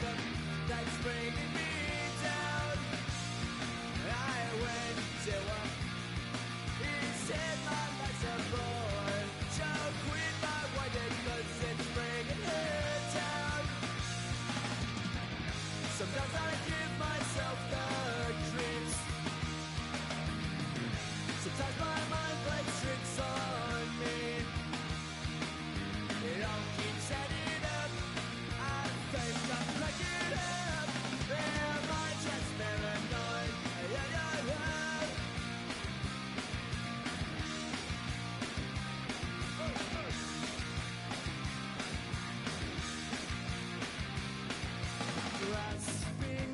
rhythm that's bringing me down. I went to him. He said my life's a bore. So quit my whining 'cause it's bringing her down. Sometimes I give myself the creeps. Sometimes my mind plays tricks on me. It all keeps adding up. I think I'm cracking up. Am I just paranoid? Yeah, yeah, yeah. Grasping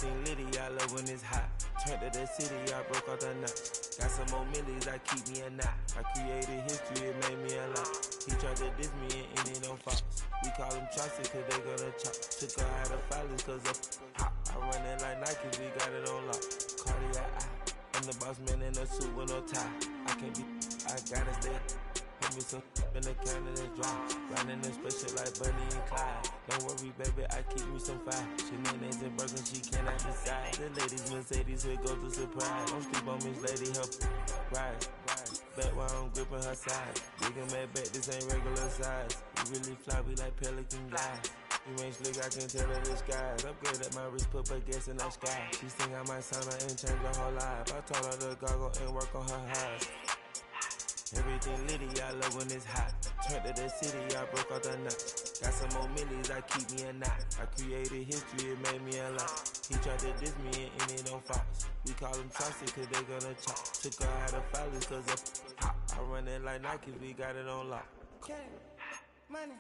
Everything litty, I love when it's hot. Turned to the city, I broke out the knot. Got some more millies, I keep me a knot. I created history, it made me a lot. He tried to diss me and it don't fall. We call them Chaucer cause they gonna chop. Took her out of filers cause of hot. I run it like Nike, we got it on lock. Cardiac eye. I'm the boss man in a suit with no tie. I can't be, I gotta stay. Put me some in the counter that's dry. Riding in special like Bunny and Clyde. Don't worry, baby, I keep me some fire. She names and burgers, she cannot decide. The ladies Mercedes, here go to surprise. Don't sleep on Miss Lady, help ride. Back while I'm gripping her side. Nigga mad back, this ain't regular size. We really fly, we like pelican guys. You ain't slick, I can tell her the skies. Upgrade at my wrist, put her gas in the sky. She think I might sign her and change her whole life. I told her to goggle and work on her highs. Everything litty, I love when it's hot. Turned to the city, I broke out the knot. Got some more millies, I keep me a knot. I created history, it made me a lot. He tried to diss me and it don't fall. We call them Chaucer cause they gonna chop. Took her out of filers cause of hot. I run it like Nike, we got it on lock. Okay, money.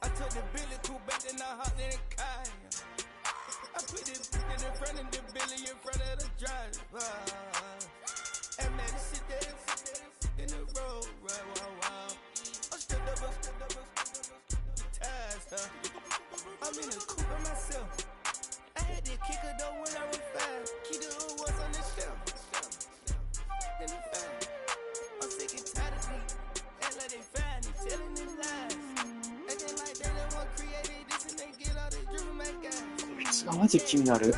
I took the Billy cool back and I hopped in the car. I put the in front of the Billy in front of the driver. And man, sit there in the road, right, wow. I'm stepped up, I'm in the coupe by myself. I had to kick her though when I was fast. Keep the old ones on the shelf. In the fan. I'm sick and tired of me. Act like they find it, telling them lies. Acting like they the one created this and they get all this driven my guys. いつがマジ気になる。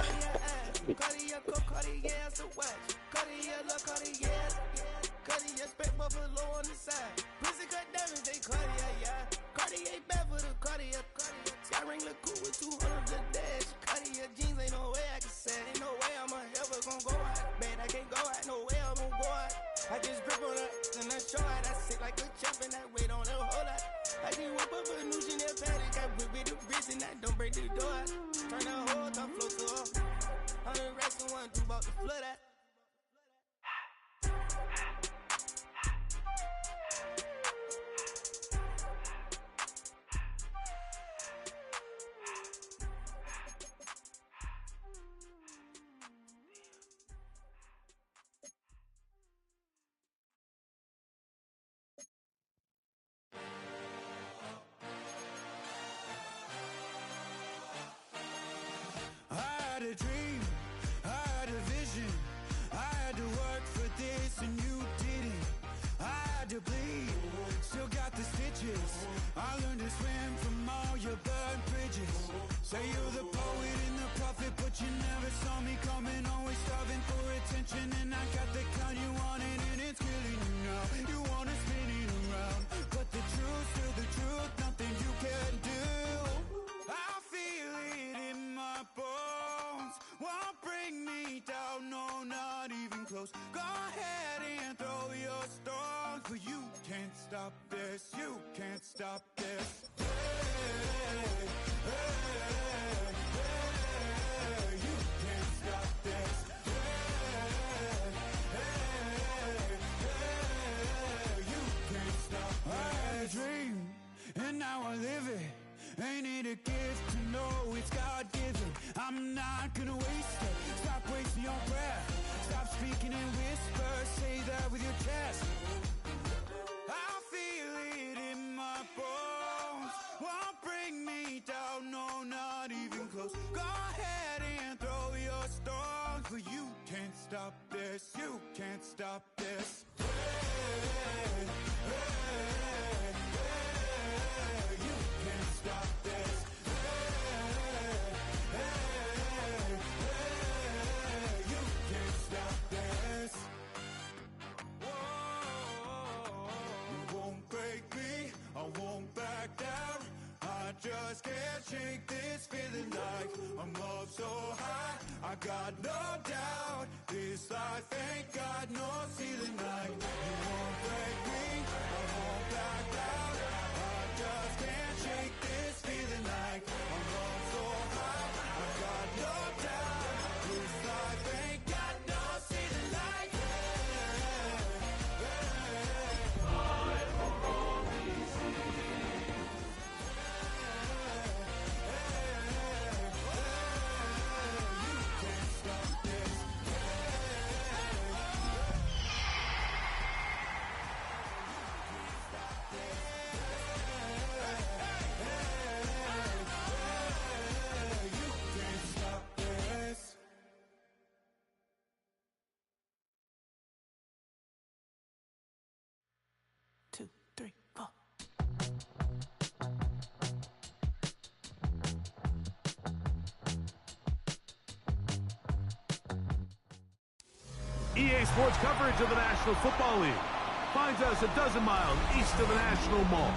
I just grip on her and I show out. I sit like a chop and I wait on her whole lot. I just whip up a new Chanel paddock. I whip with the wrist and I don't break the door out. Turn the whole top float to off. 100 racks and one do about the flood out. had a dream, I had a vision. I had to work for this and you didn't. I had to bleed, still got the stitches. I learned to swim from all your burned bridges. Say you're the poet and the prophet, but you never saw me coming. Always starving for attention, and I got the kind you wanted, and it's killing you now. You wanna spin it around, but the truth's still the truth, nothing you can do. I feel it in my bones, won't bring me down, no, not even close. Go ahead and throw your stones, but you can't stop this, you can't stop this. Hey, hey, hey, you can't stop this. Hey, hey, hey, you can't stop this. I had a dream, and now I live it. Ain't it a gift to know it's God-given? I'm not gonna waste it. Stop wasting your breath. Stop speaking in whispers. Say that with your chest. I feel it in my bones, won't bring me down, no, not even close. Go ahead and throw your stones, but you can't stop this, you can't stop this. Hey, hey, hey, you can't stop this. Hey, hey, hey, you can't stop this. You won't break me, I won't back down. I just can't shake this feeling like I'm up so high. I got no doubt, this life ain't got no ceiling like. You won't break me, I won't back down. I just can't shake this feeling like I'm up so high. I got no doubt, EA Sports coverage of the National Football League finds us a dozen miles east of the National Mall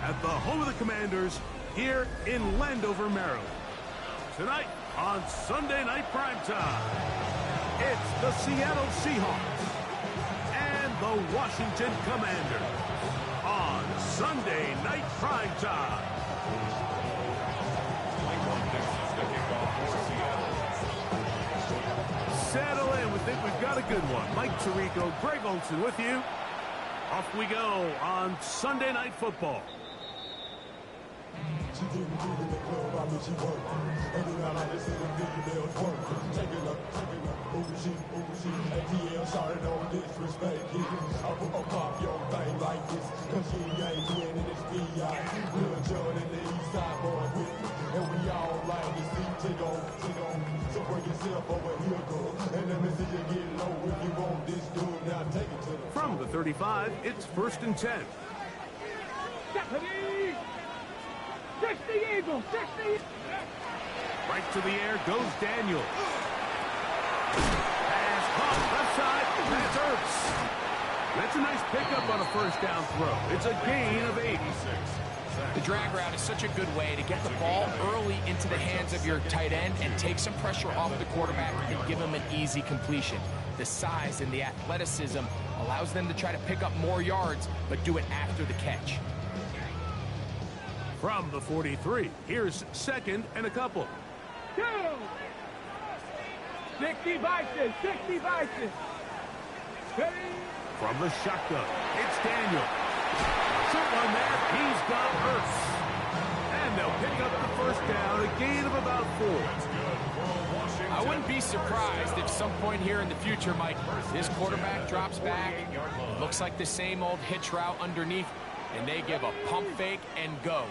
at the home of the Commanders here in Landover, Maryland. Tonight on Sunday Night Primetime, it's the Seattle Seahawks and the Washington Commanders on Sunday Night Primetime. Settle in. We think we've got a good one. Mike Tirico, Greg Olson with you. Off we go on Sunday Night Football. She didn't do it in the club, I mean she worked. Every night I listen to females work. Take it up, bougie. ATL started on disrespect. I pop your thing like this, cause she ain't winning this B.I. Lil' John and the East Side boys with me. And we all like to see tick on. So bring yourself over here, girl. And let me see you get low if you want this dude. Now take it to the From the 35, it's 1st and 10. Right to the air goes Daniel. Pass caught left side. That's Ertz. That's a nice pickup on a first down throw. It's a gain of 8. The drag route is such a good way to get the ball early into the hands of your tight end and take some pressure off the quarterback and give him an easy completion. The size and the athleticism allows them to try to pick up more yards, but do it after the catch. From the 43, here's 2nd and a couple. 60 vices. From the shotgun, it's Daniel. Short one there, he's got Ertz. And they'll pick up the first down, a gain of about 4. I wouldn't be surprised if some point here in the future, Mike, this quarterback drops back, looks like the same old hitch route underneath, and they give a pump fake and go.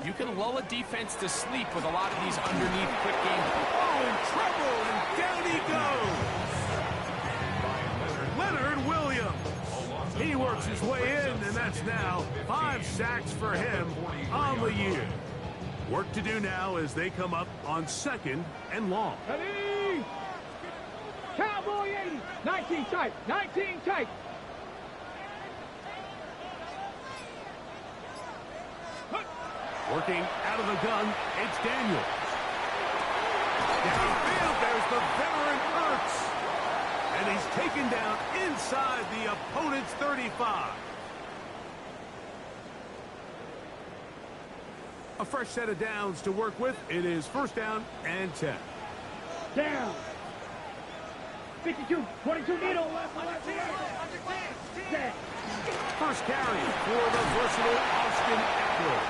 You can lull a defense to sleep with a lot of these underneath quick game. Oh, in trouble, and down he goes. Leonard Williams. He works his way in, and that's now 5 sacks for him on the year. Work to do now as they come up on 2nd and long. Ready? Cowboy 80. 19 tight. Working out of the gun, it's Daniel. Downfield, there's the veteran Ertz. And he's taken down inside the opponent's 35. A fresh set of downs to work with. It is 1st down and 10. Down. 52. 22 needle. First carry for the versatile Austin Eckler.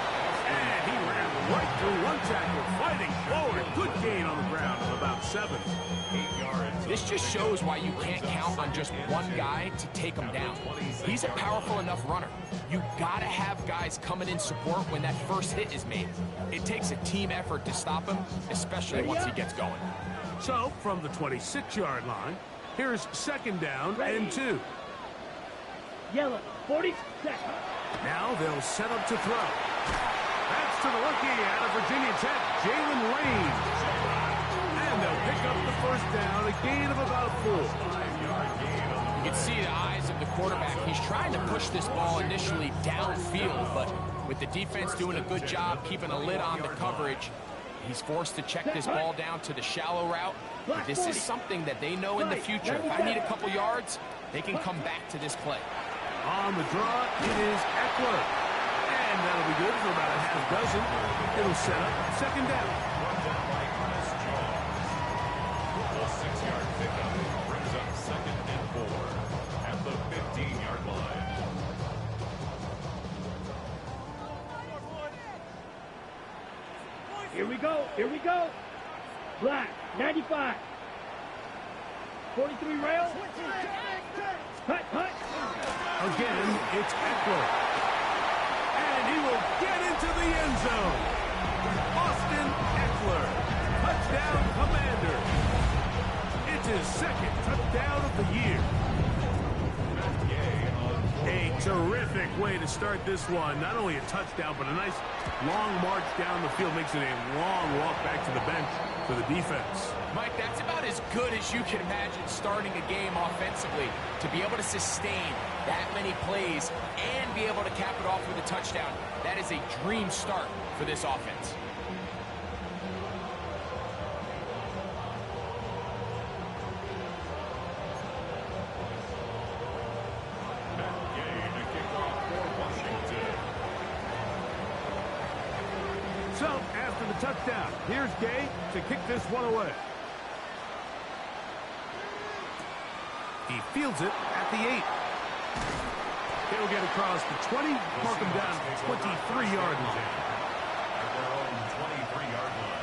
And he ran right through one tackle, fighting forward. Good gain on the ground of about 7. 8 yards. This just shows why you can't count on just one guy to take him down. He's a powerful enough runner. You gotta have guys coming in support when that first hit is made. It takes a team effort to stop him, especially once he gets going. So, from the 26-yard line, here's 2nd down and 2. Yellow. 40 seconds. Now they'll set up to throw. That's to the rookie out of Virginia Tech, Jalen Lane. And they'll pick up the first down, a gain of about 4. You can see the eyes of the quarterback. He's trying to push this ball initially downfield, but with the defense doing a good job keeping a lid on the coverage, he's forced to check this ball down to the shallow route. This is something that they know in the future. If I need a couple yards, they can come back to this play. On the draw, it is Eckler. And that'll be good for about a half dozen. It'll set up 2nd down. The 6-yard pickup brings up 2nd and 4 at the 15-yard line. Here we go. Black. 95. 43 rail. Hut. Again, it's Eckler. And he will get into the end zone. Austin Eckler. Touchdown, Commander. It's his 2nd touchdown of the year. A terrific way to start this one. Not only a touchdown, but a nice long march down the field. Makes it a long walk back to the bench. for the defense. Mike, that's about as good as you can imagine starting a game offensively. To be able to sustain that many plays and be able to cap it off with a touchdown, that is a dream start for this offense. So, after the touchdown, here's Gay to kick this one away. He fields it at the 8. He'll get across the 20, mark him down 23-yard line. At their own 23-yard line.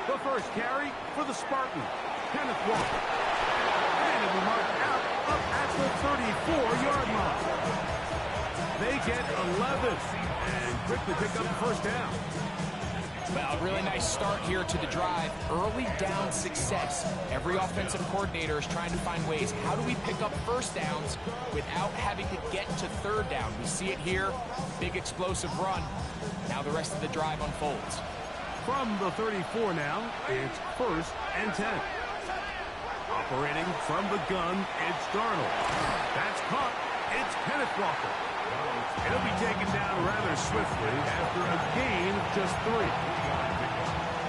The first carry for the Spartans, Kenneth Walker. And it'll be marked out up at the 34-yard line. They get 11 and quickly pick up the first down. Well, a really nice start here to the drive. Early down success. Every offensive coordinator is trying to find ways. How do we pick up first downs without having to get to third down? We see it here. Big explosive run. Now the rest of the drive unfolds. From the 34 now, it's 1st and 10. Operating from the gun, it's Darnold. That's caught. It's Kenneth Walker. It'll be taken down rather swiftly after a gain of just 3.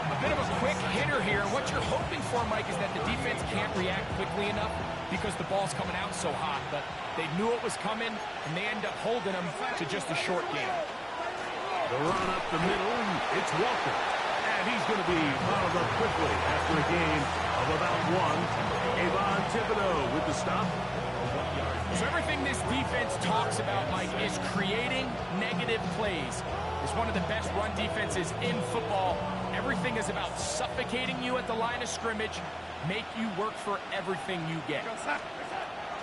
A bit of a quick hitter here. What you're hoping for, Mike, is that the defense can't react quickly enough because the ball's coming out so hot. But they knew it was coming, and they end up holding them to just a short gain. The run up the middle, it's Walker. And he's going to be followed up quickly after a gain of about 1. Avon Thibodeau with the stop. So everything this defense talks about, Mike, is creating negative plays. It's one of the best run defenses in football. Everything is about suffocating you at the line of scrimmage, make you work for everything you get.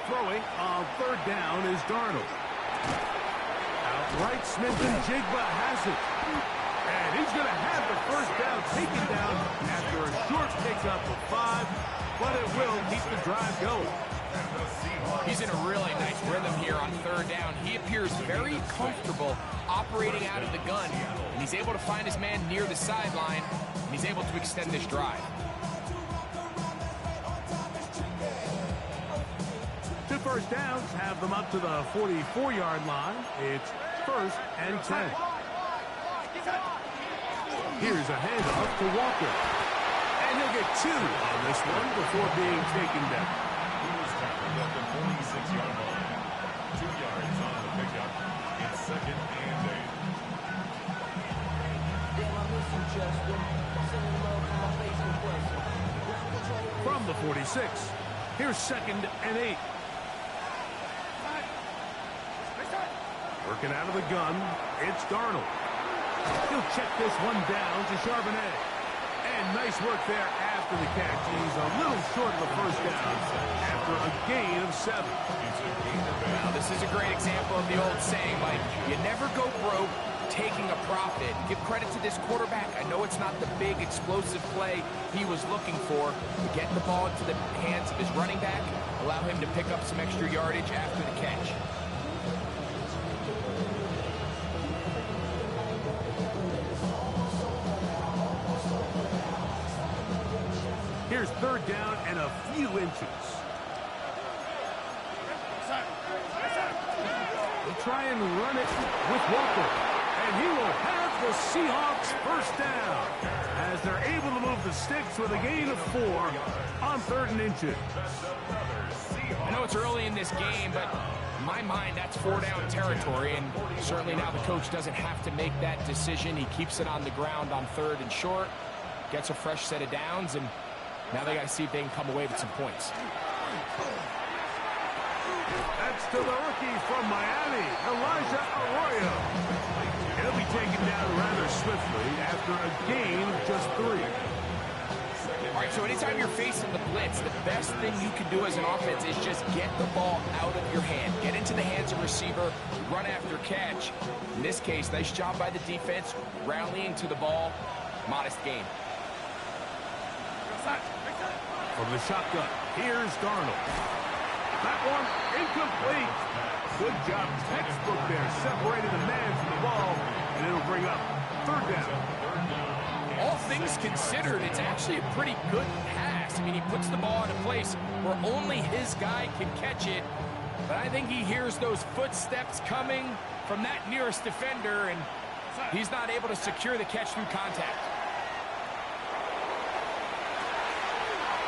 Throwing on 3rd down is Darnold. Outright Smith-Njigba has it. And he's going to have the first down taken down after a short pickup of 5, but it will keep the drive going. He's in a really nice rhythm here on 3rd down. He appears very comfortable operating out of the gun, and he's able to find his man near the sideline, and he's able to extend this drive. 2 first downs have them up to the 44-yard line. It's 1st and 10. Here's a handoff to Walker. And he'll get 2 on this one before being taken down. He was tackled at the 46-yard line. 2 yards on the pickup. It's 2nd and 8. From the 46, here's 2nd and 8. Working out of the gun, it's Darnold. He'll check this one down to Charbonnet. And nice work there after the catch. He's a little short of the first down after a gain of 7. Now, this is a great example of the old saying, Mike, you never go broke taking a profit. Give credit to this quarterback. I know it's not the big explosive play he was looking for, but getting the ball into the hands of his running back, allow him to pick up some extra yardage after the catch. Here's 3rd down and a few inches. They'll try and run it with Walker. And he will have the Seahawks first down as they're able to move the sticks with a gain of 4 on 3rd and inches. I know it's early in this game, but in my mind, that's 4-down territory, and certainly now the coach doesn't have to make that decision. He keeps it on the ground on 3rd and short, gets a fresh set of downs, and now they got to see if they can come away with some points. That's to the rookie from Miami, Elijah Arroyo. He'll be taken down rather swiftly after a gain of just 3. All right, so anytime you're facing the blitz, the best thing you can do as an offense is just get the ball out of your hand. Get into the hands of receiver, run after catch. In this case, nice job by the defense, rallying to the ball. Modest gain. From the shotgun, here's Darnold. That one incomplete. Good job, textbook there, separating the man from the ball, and it'll bring up third down. All things considered, it's actually a pretty good pass. I mean, he puts the ball in a place where only his guy can catch it. But I think he hears those footsteps coming from that nearest defender, and he's not able to secure the catch through contact.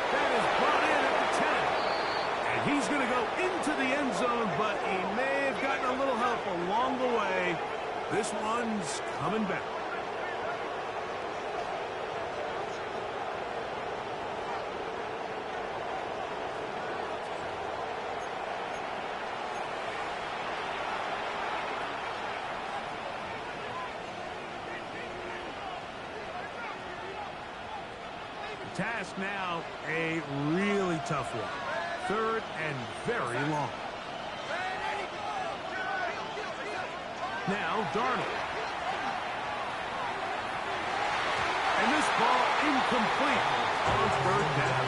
That is brought in at the 10. And he's going to go into the end zone, but he may have gotten a little help along the way. This one's coming back. Task now, a really tough one. Third and very long. Now, Darnold. And this ball incomplete on third down.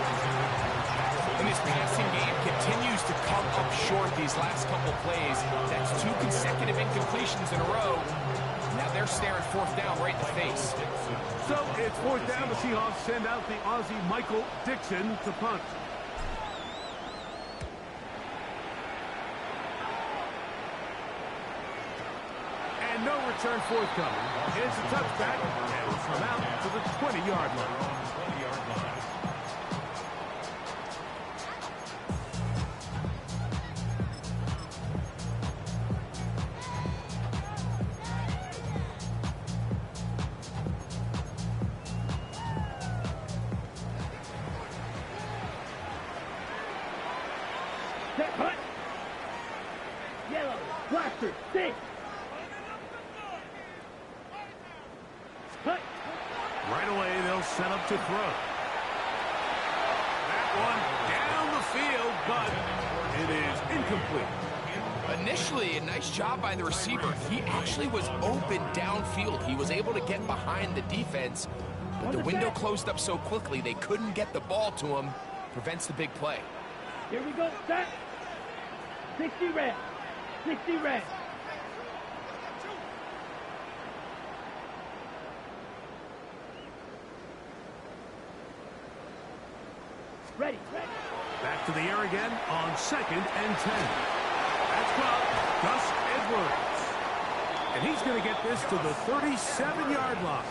And his passing game continues to come up short these last couple plays. That's 2 consecutive incompletions in a row. Now they're staring fourth down right in the face. So it's fourth down. The Seahawks send out the Aussie Michael Dixon to punt. And no return forthcoming. It's a touchback, and it's come out to the 20-yard line. Set, hut. Yellow, blaster, six. Hut. Right away, they'll set up to throw. That one down the field, but it is incomplete. Initially, a nice job by the receiver. He actually was open downfield. He was able to get behind the defense, but the window closed up so quickly they couldn't get the ball to him. Prevents the big play. Here we go, set. 60 red. 60 red. Ready, ready. Back to the air again on 2nd and 10. That's caught Gus Edwards. And he's going to get this to the 37-yard line.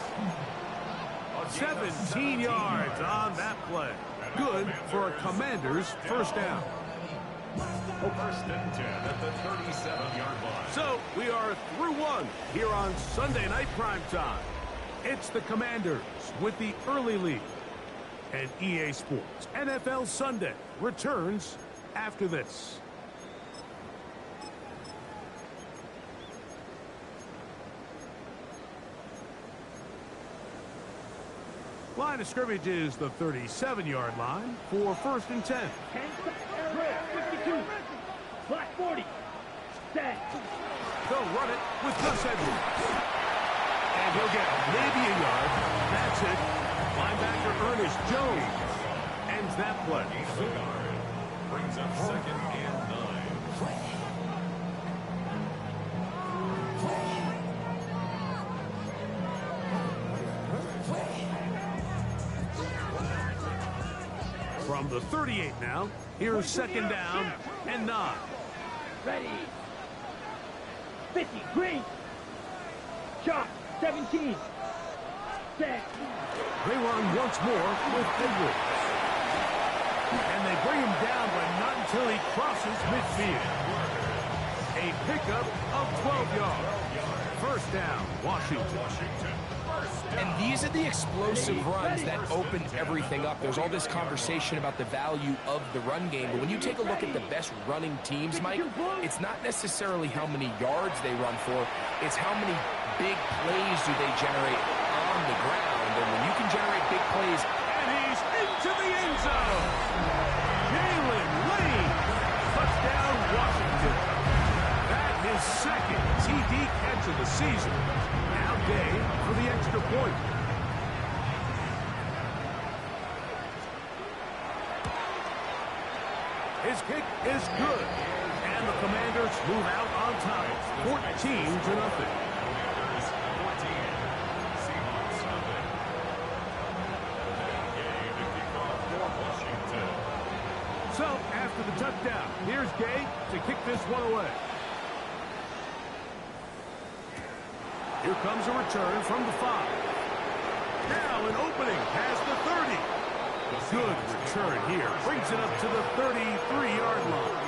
17 yards on that play. Good for a Commander's first down. First and 10 at the 37-yard line. So we are through one here on Sunday Night Primetime. It's the Commanders with the early lead. And EA Sports NFL Sunday returns after this. Line of scrimmage is the 37-yard line for 1st and 10. 10, red, 52. Black 40. Set. They'll run it with Gus Edwards. And he'll get maybe a yard. That's it. Linebacker Ernest Jones ends that play. Brings up 2nd and 9. From the 38 now, here's 2nd down and 9. Ready. 50, green. Shot, 17. Set. They run once more with Edwards. And they bring him down, but not until he crosses midfield. A pickup of 12 yards. First down, Washington. And these are the explosive runs that open everything up. There's all this conversation about the value of the run game, but when you take a look at the best running teams, Mike, it's not necessarily how many yards they run for, it's how many big plays do they generate on the ground. And when you can generate big plays, And he's in to the end zone. Jalen Lane. Touchdown, Washington. That is second TD catch of the season. Now Gay for the extra point. His kick is good. And the Commanders move out on top, 14-0. So, after the touchdown, here's Gay to kick this one away. Here comes a return from the 5. Now an opening past the 30. Good return here. Brings it up to the 33-yard line.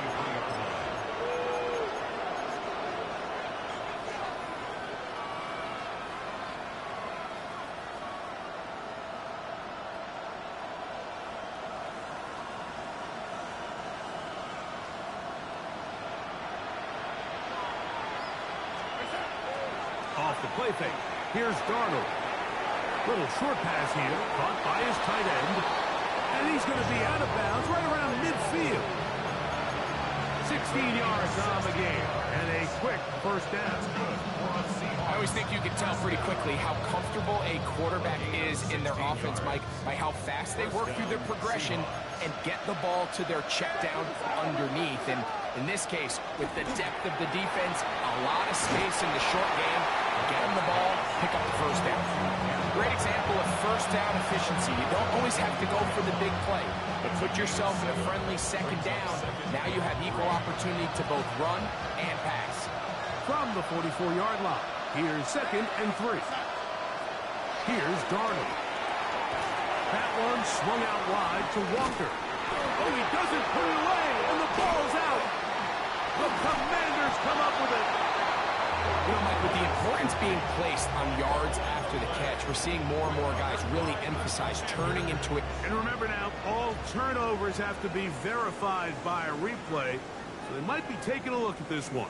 Off the play fake. Here's Darnold. Little short pass here, caught by his tight end. And he's going to be out of bounds right around midfield. 16 yards on the game. And a quick first down. I always think you can tell pretty quickly how comfortable a quarterback is in their offense, Mike, by how fast they work through their progression and get the ball to their check down underneath. And in this case, with the depth of the defense, a lot of space in the short game, get them the ball, pick up the first down. Great example of first down efficiency. You don't always have to go for the big play, but put yourself in a friendly second down. Now you have equal opportunity to both run and pass. From the 44-yard line, here's 2nd and 3. Here's Darnold. That one swung out wide to Walker. Oh, he doesn't put it away, and the ball's out. The Commanders come up with it. You know, Mike, with the importance being placed on yards after the catch, we're seeing more and more guys really emphasize turning into it. And remember now, all turnovers have to be verified by a replay, so they might be taking a look at this one.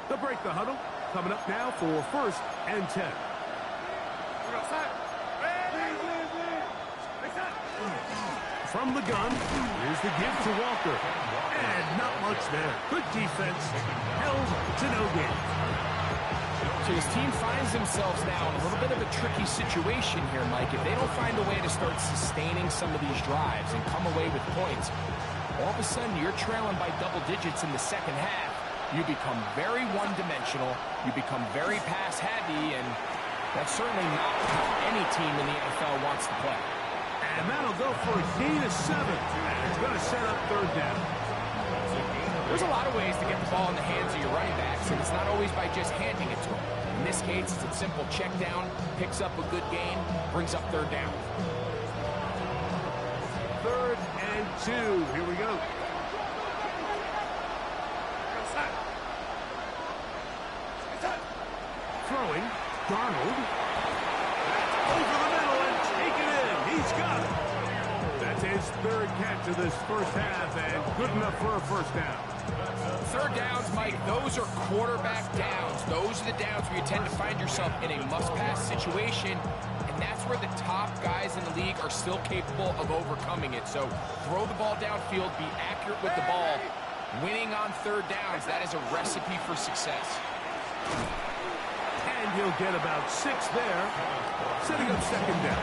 They'll break the huddle. Coming up now for 1st and 10. From the gun, here's the give to Walker. And not much there. Good defense. Held to no gain. So his team finds themselves now in a little bit of a tricky situation here, Mike. If they don't find a way to start sustaining some of these drives and come away with points, all of a sudden you're trailing by double digits in the second half. You become very one-dimensional, you become very pass-heavy, and that's certainly not how any team in the NFL wants to play. And that'll go for a gain of 7. And it's going to set up 3rd down. There's a lot of ways to get the ball in the hands of your running backs, and it's not always by just handing it to them. In this case, it's a simple check down, picks up a good gain, brings up 3rd down. 3rd and 2. Here we go. Throwing, Darnold. Over the middle and taken in. He's got it. That's his 3rd catch of this first half, and good enough for a first down. 3rd downs, Mike, those are quarterback downs. Those are the downs where you tend to find yourself in a must-pass situation, and that's where the top guys in the league are still capable of overcoming it. So throw the ball downfield, be accurate with the ball. Winning on 3rd downs, that is a recipe for success. And he'll get about 6 there, setting up 2nd down.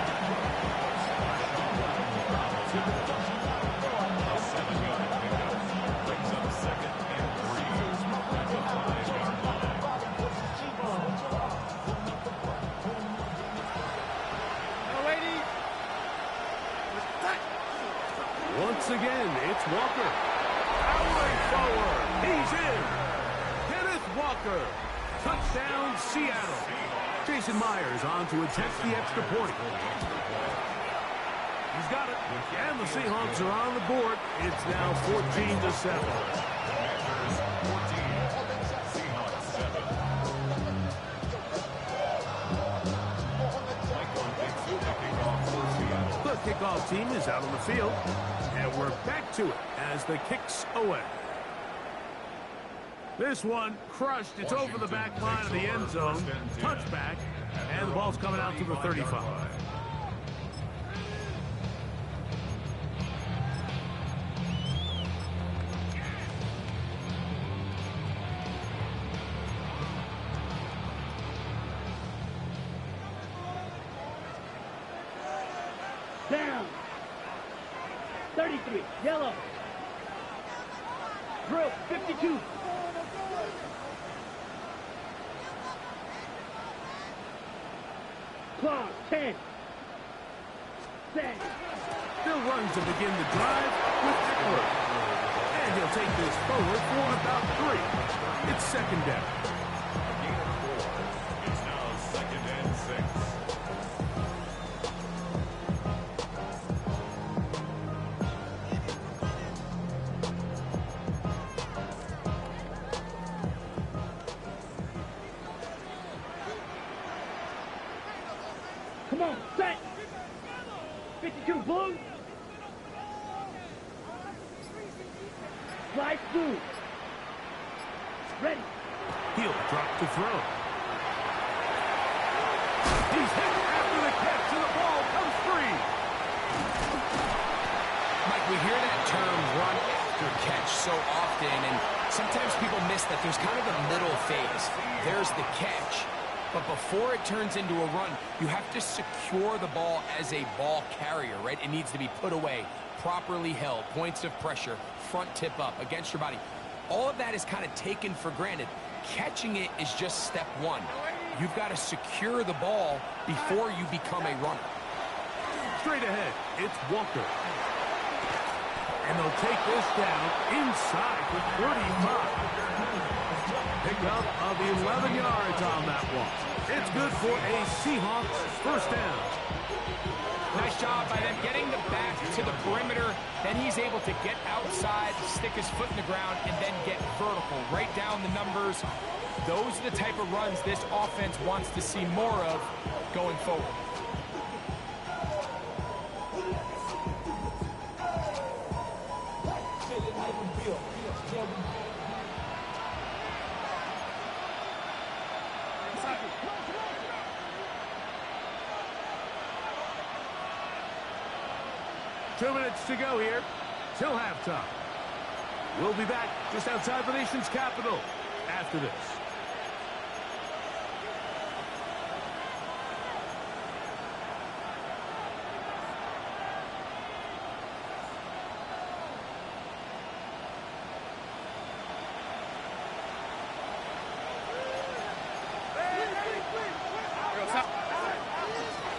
Once again, it's Walker. Powering forward. He's in. Kenneth Walker. Touchdown, Seattle. Jason Myers on to attempt the extra point. He's got it. And the Seahawks are on the board. It's now 14-7. Commanders 14, Seahawks 7. The kickoff team is out on the field, and we're back to it as the kicks away. This one crushed. It's over the back line of the end zone. Touchback, and the ball's coming out to the 35. Down. 33. Yellow. Drill. 52. Clock. 10. 10. Still running to begin the drive with Eckler. And he'll take this forward for about 3. It's second down. A gain of 4. It's now 2nd and 6. Come on, set. 52 blue. Slide through. Ready. He'll drop to throw. He's hit after the catch, and the ball comes free. Mike, we hear that term run after catch so often, and sometimes people miss that there's kind of a middle phase. There's the catch, but before it turns into a run, you have to secure the ball as a ball carrier, right? It needs to be put away, properly held, points of pressure, front tip up against your body. All of that is kind of taken for granted. Catching it is just step one. You've got to secure the ball before you become a runner. Straight ahead, it's Walker. And they'll take this down inside the 35. Pick up of 11 yards on that one. It's good for a Seahawks first down. Nice job by them getting the back to the perimeter. Then he's able to get outside, stick his foot in the ground, and then get vertical. Right down the numbers. Those are the type of runs this offense wants to see more of going forward. Two minutes to go here till halftime. We'll be back just outside the nation's capital after this.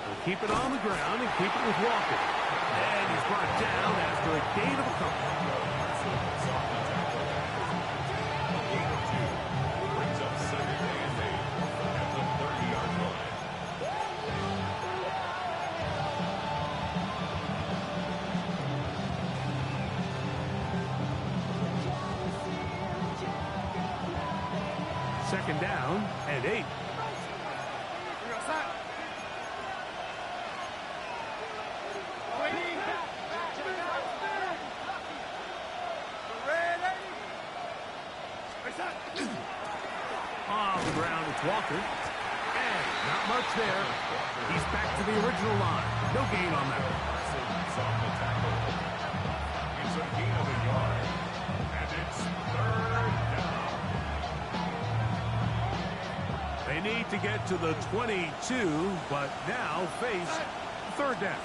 We'll keep it on the ground and keep it with Walker. And he's brought down after a gain of a couple. A gain of 2 brings up 2nd and 8 at the 30-yard line. Second down and 8. On the ground, it's Walker. And not much there. He's back to the original line. No gain on that one. Off the tackle. It's a gain of a yard. And it's 3rd down. They need to get to the 22, but now face 3rd down.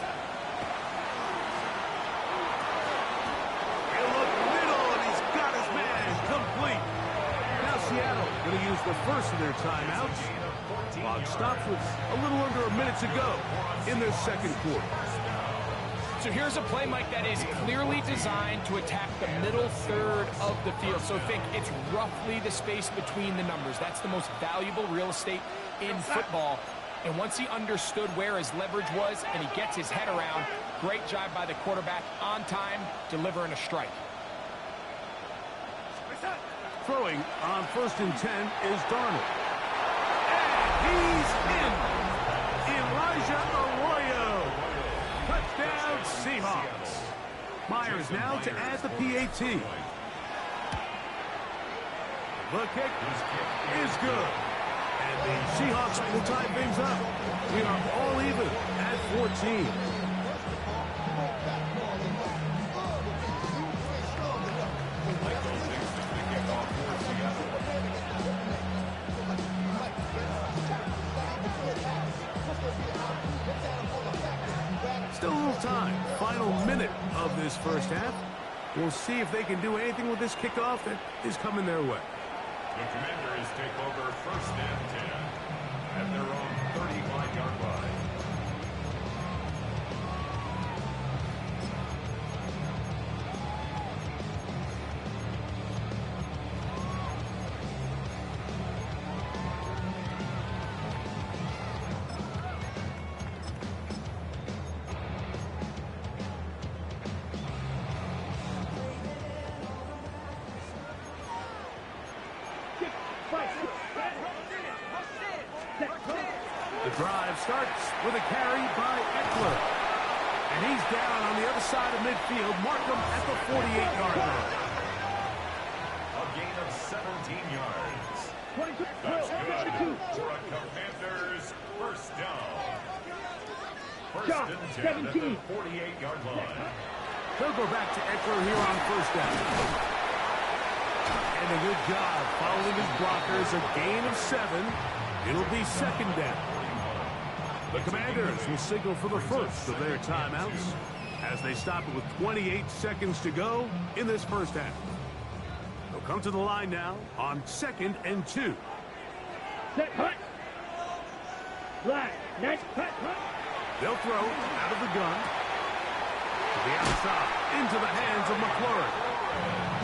He'll look middle, and he's got his man complete. Now Seattle going to use the first of their timeouts. Clock stops with a little under a minute to go in their second quarter. So here's a play, Mike, that is clearly designed to attack the middle third of the field. So think it's roughly the space between the numbers. That's the most valuable real estate in football. And once he understood where his leverage was and he gets his head around, great job by the quarterback on time, delivering a strike. Throwing on 1st and 10 is Darnold. And he's in. Elijah Arroyo. Touchdown Seahawks. Myers now to add the PAT. The kick is good. And the Seahawks will tie things up. We are all even at 14. Still a little time. Final minute of this first half. We'll see if they can do anything with this kickoff that is coming their way. The Commanders take over 1st and 10 at their own 35-yard line. The drive starts with a carry by Eckler. And he's down on the other side of midfield. Mark him at the 48-yard line. A gain of 17 yards. That's good for a Commanders first down. 1st and 10 at the 48-yard line. They'll go back to Eckler here on 1st down. And a good job following his blockers. A gain of 7. It'll be 2nd down. The Commanders will signal for the first of their timeouts as they stop it with 28 seconds to go in this first half. They'll come to the line now on 2nd and 2. Set, hut. Black, next, hut, hut. They'll throw out of the gun to the outside into the hands of McLaurin.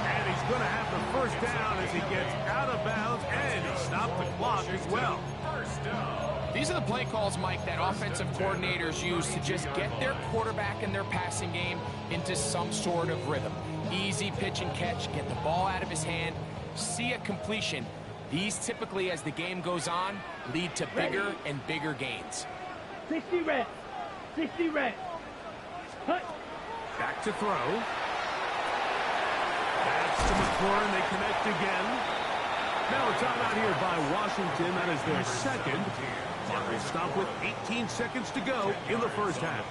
And he's going to have the first down as he gets out of bounds, and he stopped the clock as well. First down. These are the play calls, Mike, that offensive coordinators use to just get their quarterback and their passing game into some sort of rhythm. Easy pitch and catch, get the ball out of his hand, see a completion. These typically, as the game goes on, lead to bigger and bigger gains. 60 red. 60 red. Hut. Back to throw. That's to McLaurin. They connect again. Now a timeout here by Washington. That is their second. And they stop with 18 seconds to go in the first half.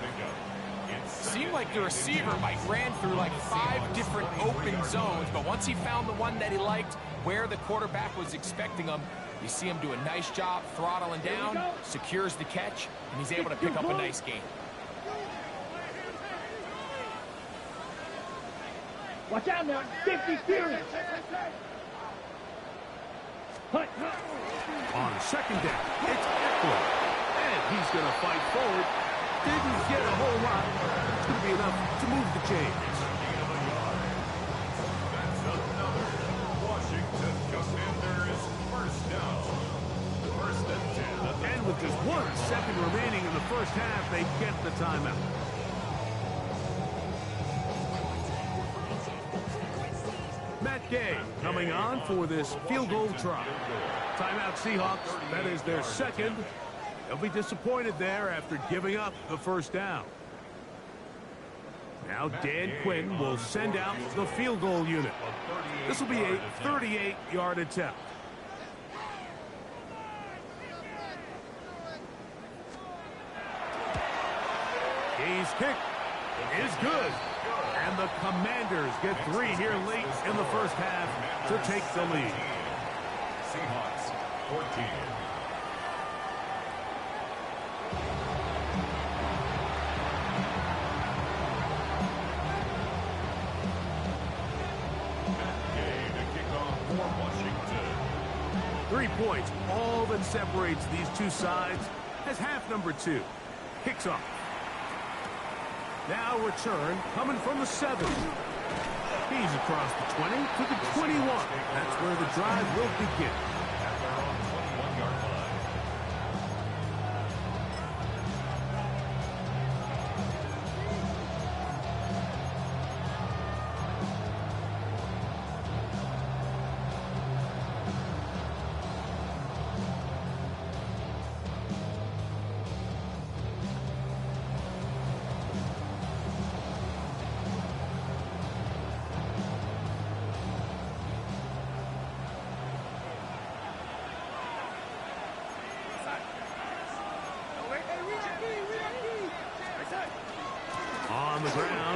Seemed like the receiver, Mike, ran through like 5 different open zones, but once he found the one that he liked, where the quarterback was expecting him, you see him do a nice job throttling down, secures the catch, and he's able to pick up a nice gain. Watch out now. 50 furious. Hut, hut. On 2nd down, it's Eckler. And he's going to fight forward. Didn't get a whole lot. It's going to be enough to move the chains. That's another Washington Commanders first down. 1st and 10 at the And with just 1 second remaining in the first half, they get the timeout. Matt Gay coming on for this field goal try. Timeout Seahawks, that is their second. They'll be disappointed there after giving up the first down. Now Dan Quinn will send out the field goal unit. This will be a 38-yard attempt. Gay's kick is good. And the Commanders get 3 here late in the first half to take the lead. Seahawks 14. to kick off for Washington. 3 points, all that separates these two sides as half number 2 kicks off. Now return coming from the 7. He's across the 20 to the 21. That's where the drive will begin. At their own 21-yard line.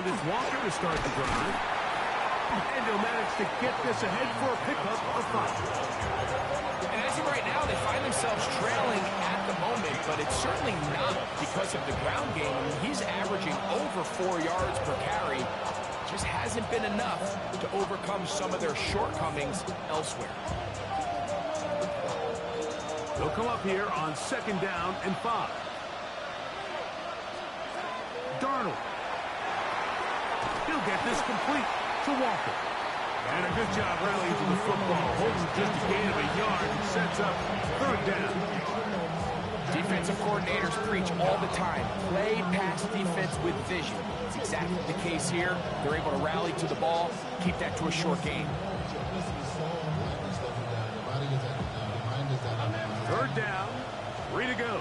it's Walker to start the drive. And he'll manage to get this ahead for a pickup of 5. And as of right now, they find themselves trailing at the moment, but it's certainly not because of the ground game. I mean, he's averaging over 4 yards per carry. Just hasn't been enough to overcome some of their shortcomings elsewhere. They'll come up here on 2nd down and 5. Darnold. He'll get this complete to Walker. And a good job rallying to the football. Holds just a gain of a yard and sets up 3rd down. Defensive coordinators preach all the time. Play pass defense with vision. It's exactly the case here. They're able to rally to the ball, keep that to a short gain. 3rd down, 3 to go.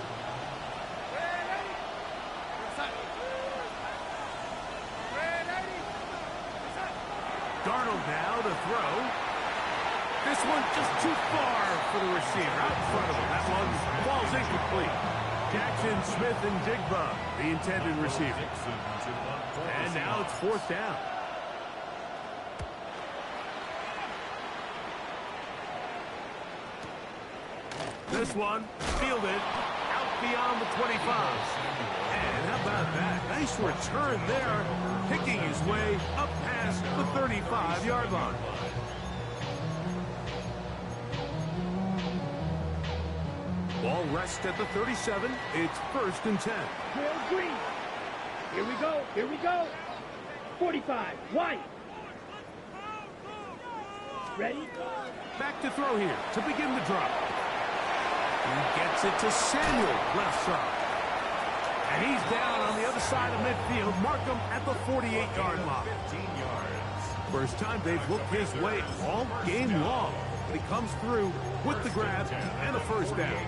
Darnold now to throw. This one just too far for the receiver. Out in front of him. That one falls incomplete. Jackson, Smith, and Digba, the intended receiver. And now it's 4th down. This one fielded out beyond the 25. And how about that? Nice return there, picking his way up past the 35-yard line. Ball rests at the 37. It's 1st and 10. Trail green. Here we go. Here we go. 45. White. Ready? Back to throw here to begin the drop. He gets it to Samuel, left side. And he's down on the other side of midfield. Mark him at the 48-yard line. 15 yards. First time they've looked his way all game long. But he comes through with the grab and a 1st down.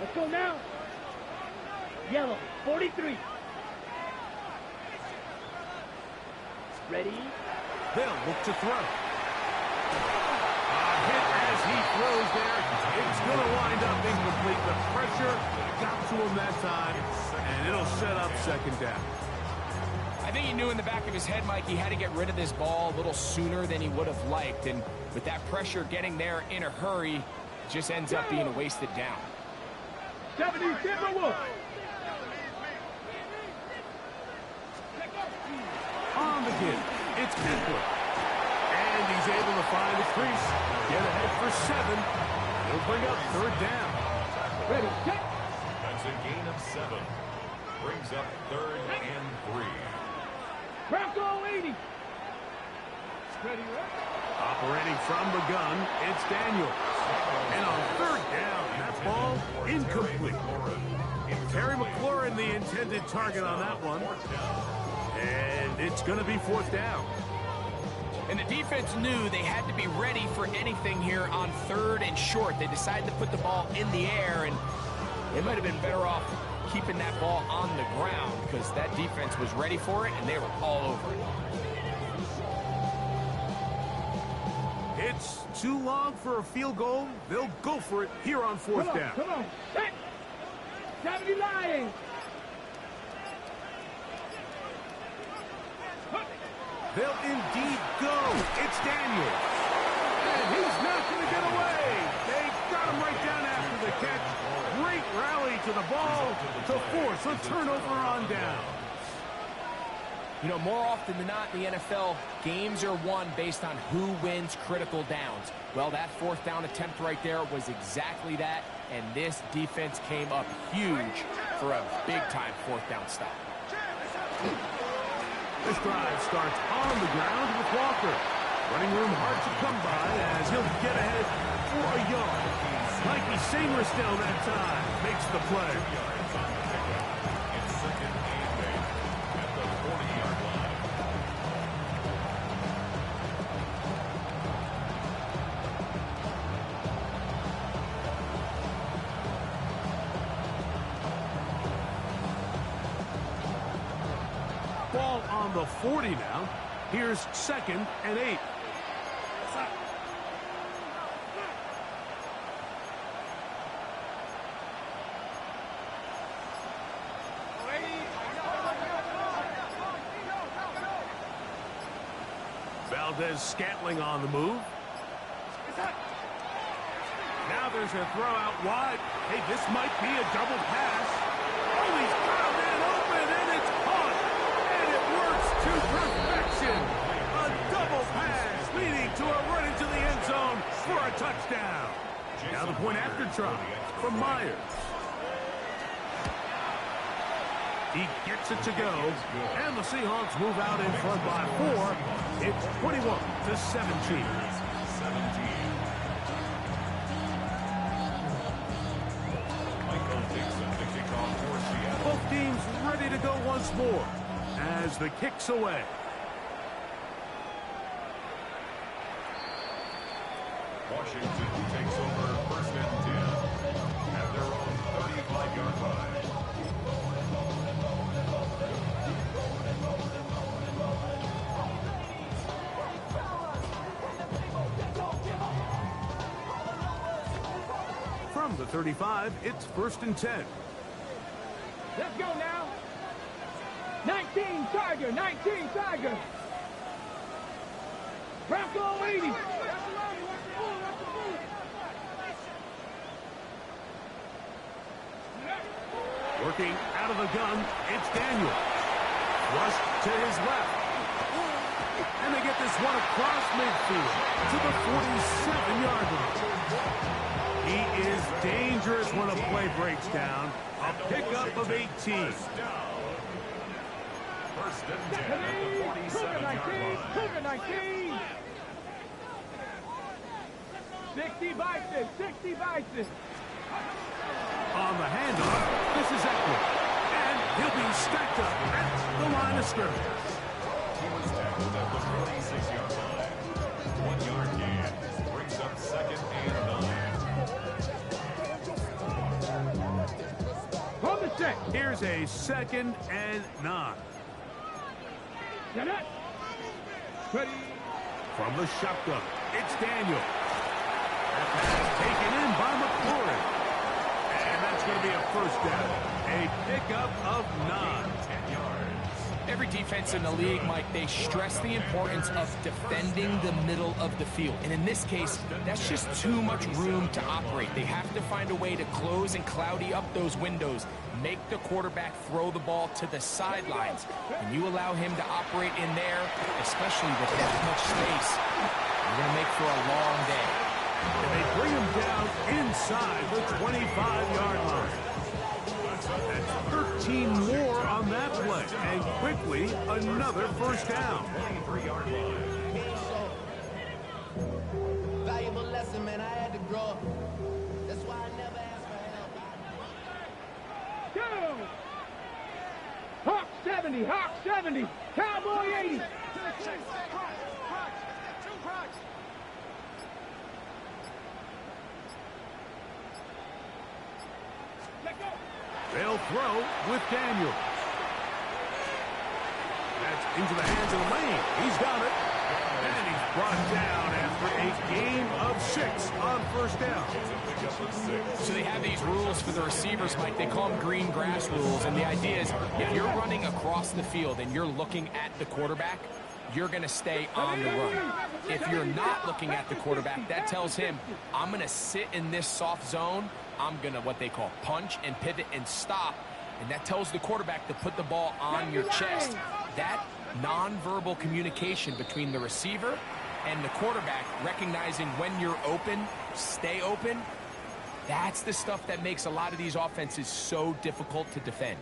Let's go now. Yellow. 43. Ready? They'll look to throw. A hit as he throws there. It's going to wind up incomplete. The pressure got to him that time, and it'll set up 2nd down. I think he knew in the back of his head, Mike, he had to get rid of this ball a little sooner than he would have liked. And with that pressure getting there in a hurry, it just ends up being a wasted down. 70, Timberwolves. On the give, it's Kessler. And he's able to find the crease. Get ahead for 7. He'll bring up 3rd down. Ready, check. That's a gain of 7. Brings up 3rd and 3. Bronco 80. Ready, right? Operating from the gun, it's Daniels. And on 3rd down, that ball incomplete. Terry McLaurin, the intended target on that one. And it's going to be 4th down. And the defense knew they had to be ready for anything here on 3rd and short. They decided to put the ball in the air, and they might have been better off keeping that ball on the ground because that defense was ready for it, and they were all over it. It's too long for a field goal. They'll go for it here on 4th down. Come on. Set. 70 lying. They'll indeed go. It's Daniels. And he's not going to get away. They got him right down after the catch. Great rally to the ball to force a turnover on down. You know, more often than not in the NFL, games are won based on who wins critical downs. Well, that 4th down attempt right there was exactly that, and this defense came up huge for a big-time 4th down stop. This drive starts on the ground with Walker. Running room hard to come by as he'll get ahead for a yard. Mikey Samerstill that time makes the play. It's 2nd and 8 at the 40-yard line. Ball on the 40 now. Here's 2nd and 8. Valdez-Scantling on the move. Now there's a throw out wide. Hey, this might be a double pass. Oh, he's got a man open, and it's caught. And it works to perfection. A double pass leading to a run into the end zone for a touchdown. Now the point after try from Myers. He gets it to go, and the Seahawks move out in front by 4. It's 21-17. Both teams ready to go once more as the kick's away. Washington takes over 1st and 10 at their own 35-yard line. From the 35, it's 1st and 10. Let's go now. 19 Tiger, 19 Tiger. Bronco 80. Working out of the gun, it's Daniel. Rushed to his left. And they get this one across midfield to the 47-yard line. He is dangerous when a play breaks down. A pickup of 18. 1st and 10 at the 47-yard line. 19. 60 Bison, 60 Bison. On the handoff, this is Eckler. And he'll be stacked up at the line of scrimmage. He was tackled at the 46-yard line. 1-yard gain brings up 2nd and 9. From the set. Here's a 2nd and 9. Set up. Ready. From the shotgun, it's Daniel. That pass taken in by McCoy. And that's going to be a 1st down. A pickup of 9. 10 yards. Every defense in the league, Mike, they stress the importance of defending the middle of the field. And in this case, that's just too much room to operate. They have to find a way to close and cloudy up those windows, make the quarterback throw the ball to the sidelines. When you allow him to operate in there, especially with that much space, you're going to make for a long day. And they bring him down inside the 25-yard line. That's 13 more on that play. And quickly, another 1st down. 23-yard line. Valuable lesson, man. I had to grow up. That's why I never asked for help. Go. Hawk 70, Hawk 70. Cowboy 80. They'll throw with Daniel. That's into the hands of Lane. He's got it. And he's brought down after a gain of 6 on 1st down. So they have these rules for the receivers, Mike. They call them green grass rules. And the idea is if you're running across the field and you're looking at the quarterback, you're going to stay on the run. If you're not looking at the quarterback, that tells him, I'm going to sit in this soft zone. I'm going to what they call punch and pivot and stop. And that tells the quarterback to put the ball on your chest. That nonverbal communication between the receiver and the quarterback, recognizing when you're open, stay open, that's the stuff that makes a lot of these offenses so difficult to defend.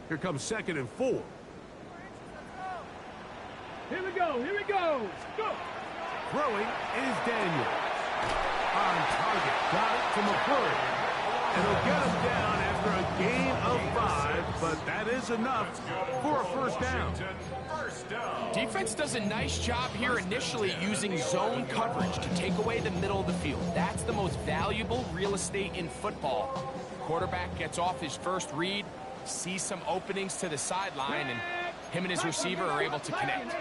Here comes 2nd and 4. Here we go, here we go. Go. Throwing is Daniel. On target. Got it to McCoy. And he'll get him down after a gain of 5, but that is enough for a 1st down. Defense does a nice job here initially using zone coverage to take away the middle of the field. That's the most valuable real estate in football. Quarterback gets off his first read, sees some openings to the sideline, and him and his receiver are able to connect.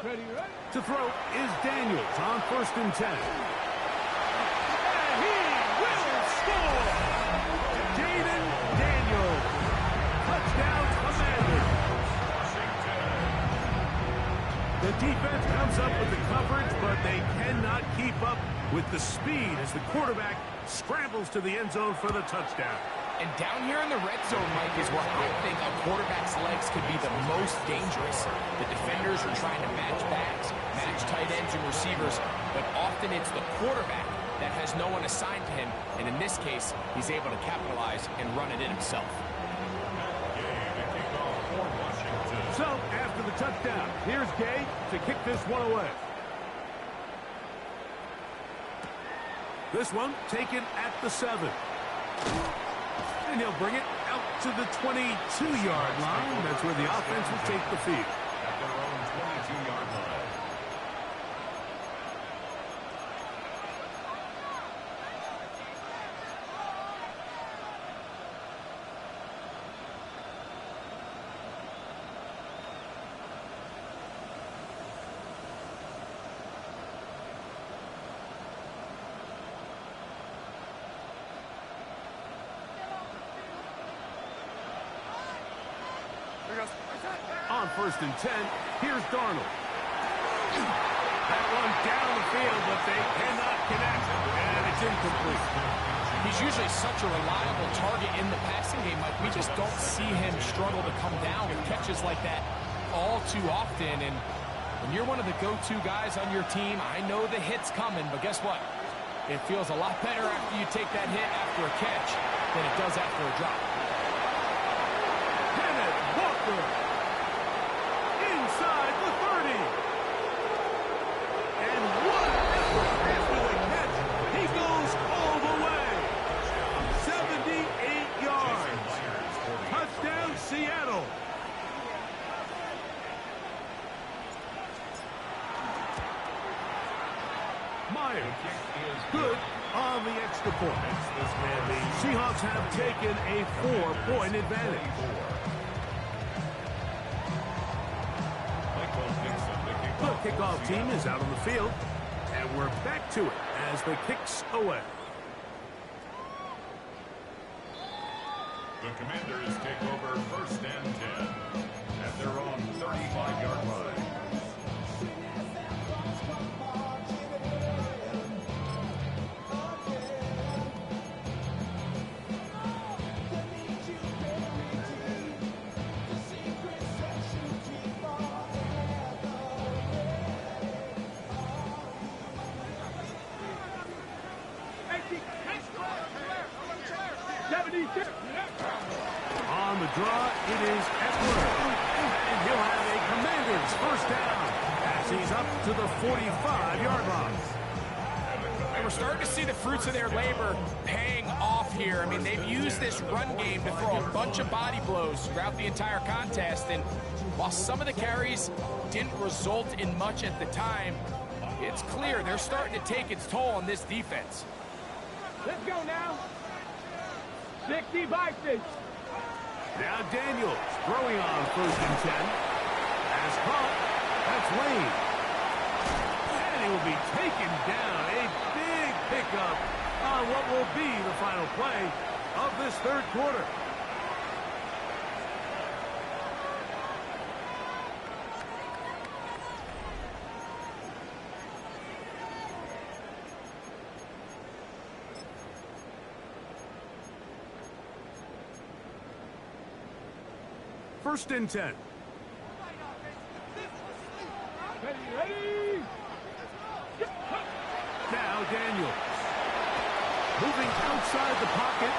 To throw is Daniels on 1st and 10. And he will score! Jaden Daniels. Touchdown, Commanders. The defense comes up with the coverage, but they cannot keep up with the speed as the quarterback scrambles to the end zone for the touchdown. And down here in the red zone, Mike, is where I think a quarterback's legs could be the most dangerous. The defenders are trying to match backs, match tight ends and receivers, but often it's the quarterback that has no one assigned to him, and in this case, he's able to capitalize and run it in himself. So, after the touchdown, here's Gay to kick this one away. This one taken at the 7. And he'll bring it out to the 22-yard line. That's where the offense will take the field. At their own 22-yard line. On 1st and 10, here's Darnold. That one down the field, but they cannot connect, and it's incomplete. He's usually such a reliable target in the passing game, Mike. We just don't see him struggle to come down with catches like that all too often. And when you're one of the go-to guys on your team, I know the hit's coming, but guess what? It feels a lot better after you take that hit after a catch than it does after a drop. Kenneth Walker inside the 30. And what effort after the catch. He goes all the way. 78 yards. Touchdown, Seattle. Myers, good on the extra point. And the Seahawks have taken a 4-point advantage. The kickoff team is out on the field, and we're back to it as the kick's away. The Commanders take over 1st and 10 at their own 35-yard line. On the draw, it is Edwards. And he'll have a Commanders 1st down as he's up to the 45-yard line. And we're starting to see the fruits of their labor paying off here. I mean, they've used this run game to throw a bunch of body blows throughout the entire contest. And while some of the carries didn't result in much at the time, it's clear they're starting to take its toll on this defense. Let's go now. 60 by 6. Now Daniels throwing on 1st and 10. As caught, that's Lane. And he will be taken down. A big pickup on what will be the final play of this 3rd quarter. First and 10. Ready. Now Daniels. Moving outside the pocket.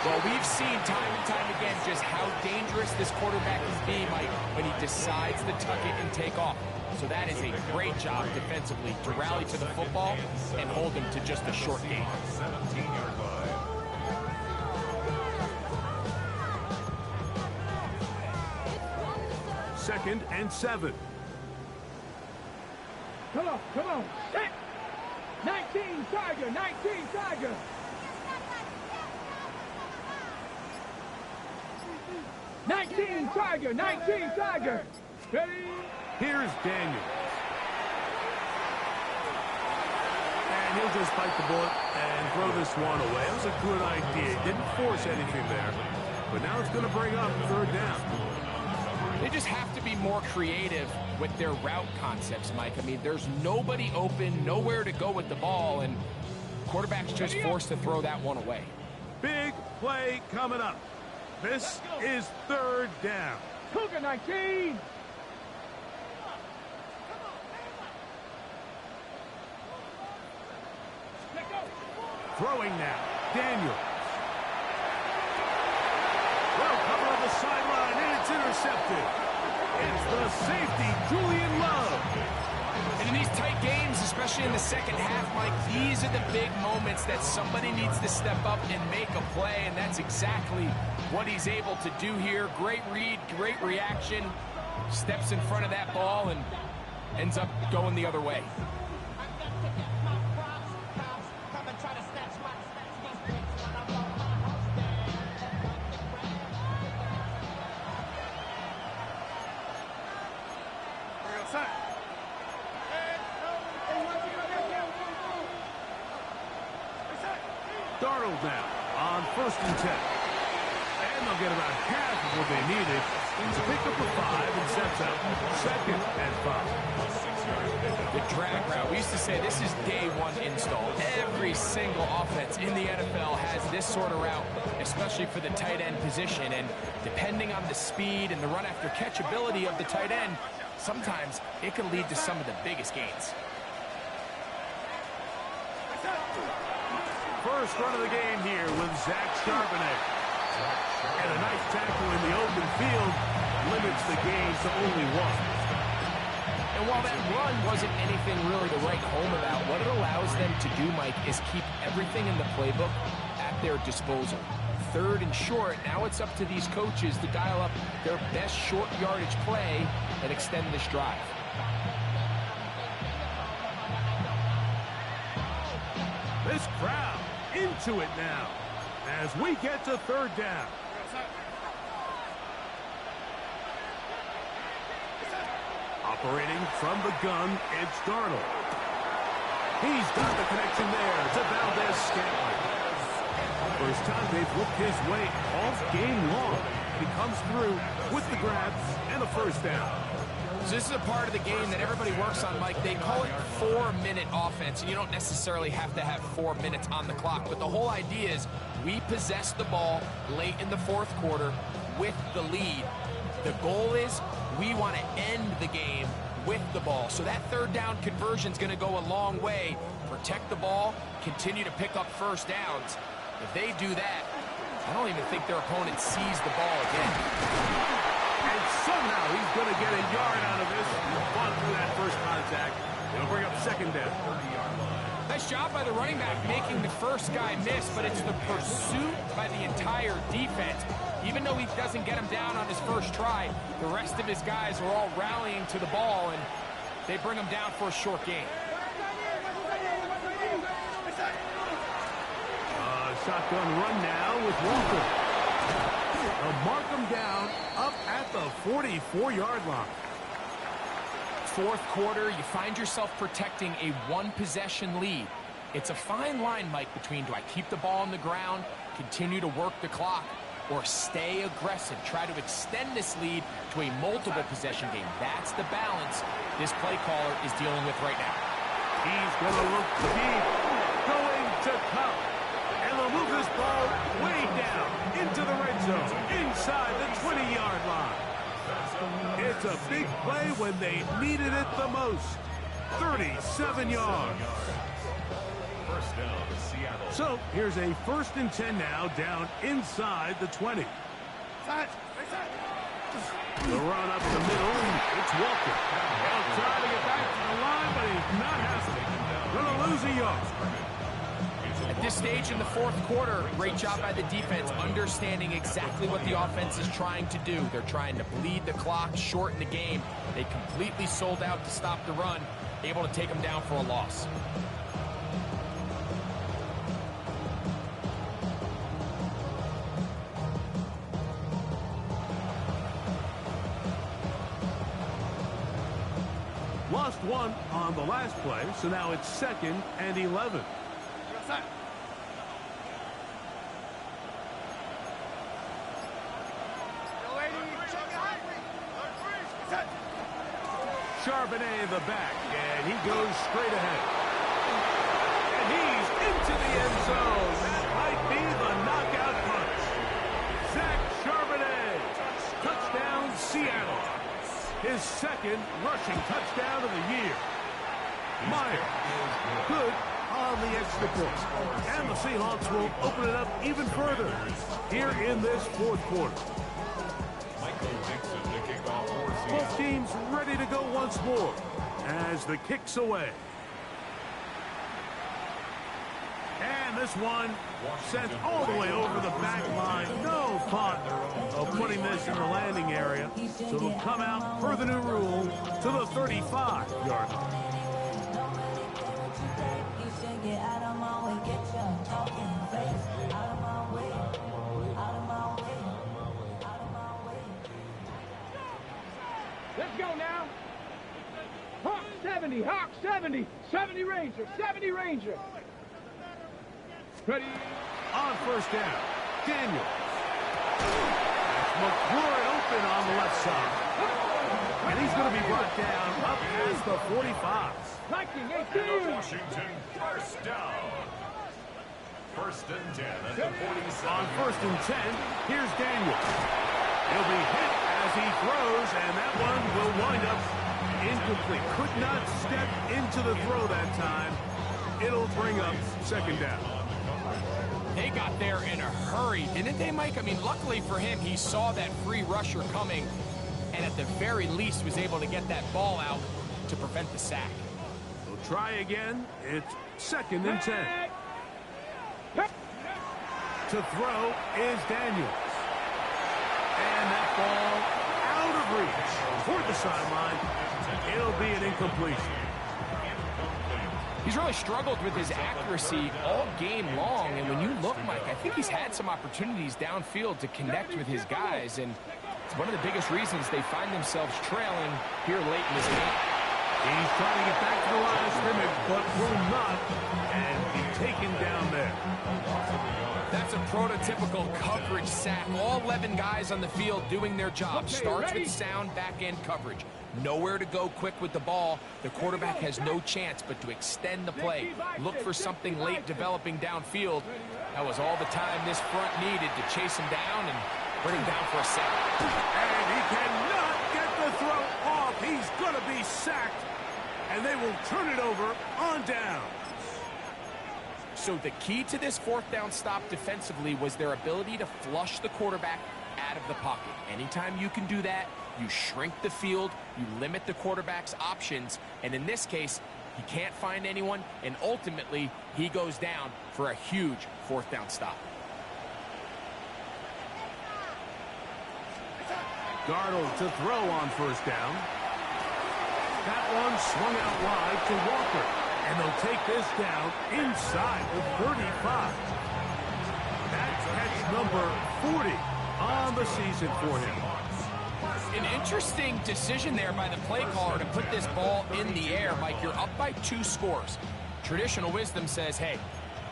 Well, we've seen time and time again just how dangerous this quarterback can be, Mike, when he decides to tuck it and take off. So that is a great job defensively to rally to the football and hold him to just a short gain. 17-yard line. 2nd and 7. Come on. Set. 19 Tiger, 19 Tiger. 19 Tiger, 19 Tiger. Ready? Here's Daniels. he'll just bite the bullet and throw this one away. It was a good idea. He didn't force anything there. But now it's going to bring up third down. They just have to be more creative with their route concepts, Mike. I mean, there's nobody open, nowhere to go with the ball, and quarterback's just forced to throw that one away. Big play coming up. This is third down. Cougar 19. Throwing now, Daniels. Well, cover on the sideline, and it's intercepted. It's the safety, Julian Love. And in these tight games, especially in the second half, Mike, these are the big moments that somebody needs to step up and make a play, and that's exactly what he's able to do here. Great read, great reaction, steps in front of that ball and ends up going the other way. Darnold now on 1st and 10. And they'll get about half of what they needed to pick up a 5 and sets up 2nd and 5. The drag route. We used to say this is day one install. Every single offense in the NFL has this sort of route, especially for the tight end position. And depending on the speed and the run after catch ability of the tight end, sometimes it can lead to some of the biggest gains. First run of the game here with Zach Charbonnet. And a nice tackle in the open field limits the gain to only 1. And while that run wasn't anything really to write home about, what it allows them to do, Mike, is keep everything in the playbook at their disposal. 3rd and short, now it's up to these coaches to dial up their best short yardage play and extend this drive. This crowd into it now as we get to 3rd down. Operating from the gun, it's Darnold. He's got the connection there to Valdez-Scantling. First time they've looked his way all game long. He comes through with the grabs and a 1st down. So this is a part of the game that everybody works on, Mike. They call it 4-minute offense, and you don't necessarily have to have 4 minutes on the clock. But the whole idea is we possess the ball late in the 4th quarter with the lead. The goal is we want to end the game with the ball. So that 3rd down conversion is going to go a long way. Protect the ball, continue to pick up 1st downs. If they do that, I don't even think their opponent sees the ball again. And somehow he's going to get a yard out of this. Fought through that first contact. It'll bring up 2nd down. Nice job by the running back making the first guy miss, but it's the pursuit by the entire defense. Even though he doesn't get him down on his first try, the rest of his guys are all rallying to the ball, and they bring him down for a short gain. Shotgun run now with Walker. They'll mark him down up at the 44-yard line. 4th quarter, you find yourself protecting a 1-possession lead. It's a fine line, Mike, between do I keep the ball on the ground, continue to work the clock, or stay aggressive, try to extend this lead to a multiple-possession game. That's the balance this play caller is dealing with right now. He's going to look deep, going to come. And they'll move this ball way down into the red zone, inside the 20-yard line. It's a big play when they needed it the most. 37 yards. First down to Seattle. So here's a 1st and 10 now, down inside the 20. The run up the middle, it's Walker. He'll try to get back to the line, but he's not happening. Going to lose a yard. At this stage in the 4th quarter, great job by the defense, understanding exactly what the offense is trying to do. They're trying to bleed the clock, shorten the game. They completely sold out to stop the run, able to take them down for a loss. Lost one on the last play, so now it's 2nd and 11. Charbonnet the back, and he goes straight ahead. And he's into the end zone. That might be the knockout punch. Zach Charbonnet, touchdown Seattle. His 2nd rushing touchdown of the year. Meyer, good on the extra point. And the Seahawks will open it up even further here in this 4th quarter. Both teams ready to go once more as the kick's away. And this one sent all the way over the back line. No thought of putting this in the landing area. So it'll come out per the new rule to the 35-yard line. Let's go now. Hawk 70, Hawk 70. 70 Ranger, 70 Ranger. Ready? On 1st down, Daniel. McLaurin open on the left side. And he's going to be brought down up past the 45. Liking And Washington 1st down. 1st and 10 at the 47. On 1st and 10, here's Daniel. He'll be hit as he throws, and that one will wind up incomplete. Could not step into the throw that time. It'll bring up 2nd down. They got there in a hurry, didn't they, Mike? I mean, luckily for him, he saw that free rusher coming, and at the very least was able to get that ball out to prevent the sack. We'll try again. It's 2nd and 10. To throw is Daniels. And that ball out of reach toward the sideline. It'll be an incompletion. He's really struggled with his accuracy all game long, and when you look, Mike, I think he's had some opportunities downfield to connect with his guys, and it's one of the biggest reasons they find themselves trailing here late in this game. He's trying to get back to the line of scrimmage, but will not, and be taken down there. That's a prototypical coverage sack. All 11 guys on the field doing their job. Starts with sound back-end coverage. Nowhere to go quick with the ball. The quarterback has no chance but to extend the play. Look for something late developing downfield. That was all the time this front needed to chase him down and bring him down for a sack. And he cannot get the throw off. He's going to be sacked, and they will turn it over on down. So the key to this 4th down stop defensively was their ability to flush the quarterback out of the pocket. Anytime you can do that, you shrink the field, you limit the quarterback's options, and in this case, he can't find anyone, and ultimately, he goes down for a huge 4th down stop. Darnold to throw on 1st down. That one swung out wide to Walker. And they'll take this down inside the 35. That's catch number 40 on the season for him. An interesting decision there by the play caller to put this ball in the air. Mike, you're up by 2 scores. Traditional wisdom says, hey,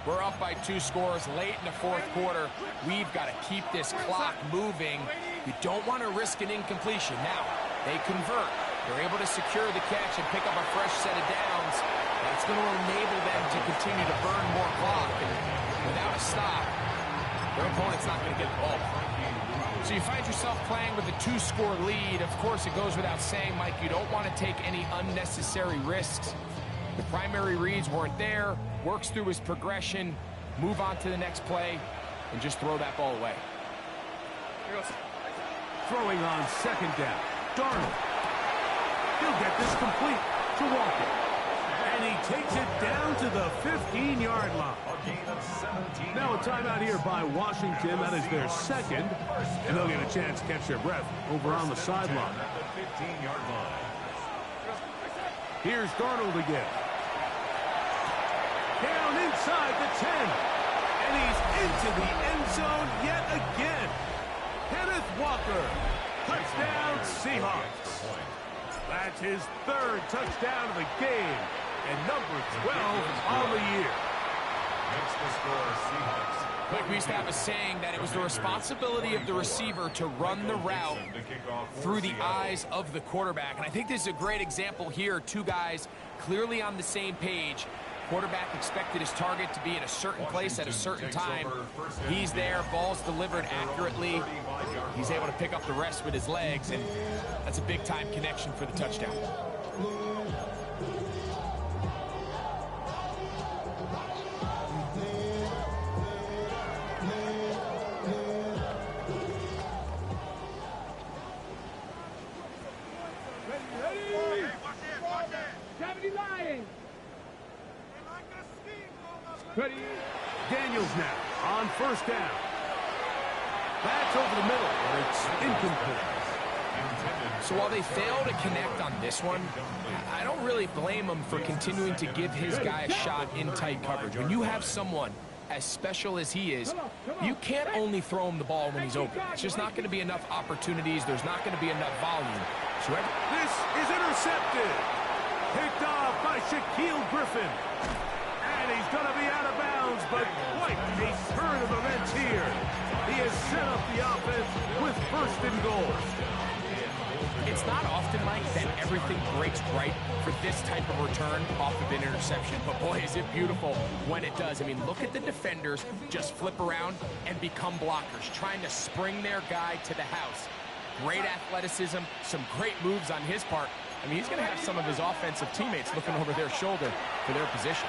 we're up by 2 scores late in the 4th quarter. We've got to keep this clock moving. You don't want to risk an incompletion. Now, they convert. They're able to secure the catch and pick up a fresh set of downs. That's going to enable them to continue to burn more clock. And without a stop, their opponent's not going to get the ball. So you find yourself playing with a 2-score lead. Of course, it goes without saying, Mike, you don't want to take any unnecessary risks. The primary reads weren't there. Works through his progression, move on to the next play, and just throw that ball away. Throwing on 2nd down. Darnold. He'll get this complete to Walker. And he takes it down to the 15-yard line. Now a timeout here by Washington. That is their 2nd. And they'll get a chance to catch their breath over on the sideline. Here's Darnold again. Down inside the 10. And he's into the end zone yet again. Kenneth Walker. Touchdown, Seahawks. That's his third touchdown of the game, and number 12 on the year. Makes the score Seahawks. Like we used to have a saying that it was the responsibility of the receiver to run the route through the eyes of the quarterback. And I think this is a great example here. Two guys clearly on the same page. Quarterback expected his target to be in a certain place at a certain time. He's there, ball's delivered accurately. He's able to pick up the rest with his legs, and that's a big-time connection for the touchdown. Ready. Daniels now on first down. That's over the middle, but it's incomplete. So while they fail to connect on this one, I don't really blame him for continuing to give his guy a shot in tight coverage. When you have someone as special as he is, you can't only throw him the ball when he's open. It's just not going to be enough opportunities. There's not going to be enough volume. So this is intercepted. Picked off by Shaquille Griffin. And he's going to be out of bounds, but quite a turn of events here. He has set up the offense with first and goal. It's not often, Mike, that everything breaks right for this type of return off of an interception. But boy, is it beautiful when it does. I mean, look at the defenders just flip around and become blockers, trying to spring their guy to the house. Great athleticism, some great moves on his part. I mean, he's going to have some of his offensive teammates looking over their shoulder for their position.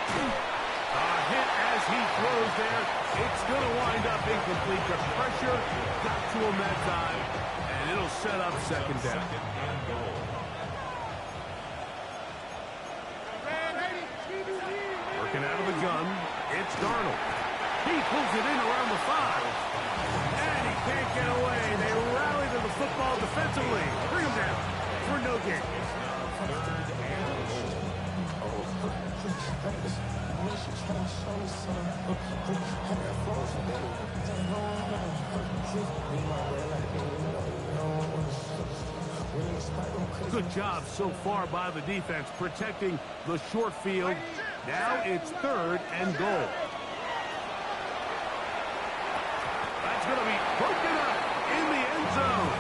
A hit as he throws there. It's going to wind up incomplete. The pressure got to him that time, and it'll set up second down. Working out of the gun, it's Darnold. He pulls it in around the 5. And he can't get away. They rally to the football defensively. Bring him down for no gain. Good job so far by the defense protecting the short field. Now it's third and goal. That's going to be broken up in the end zone.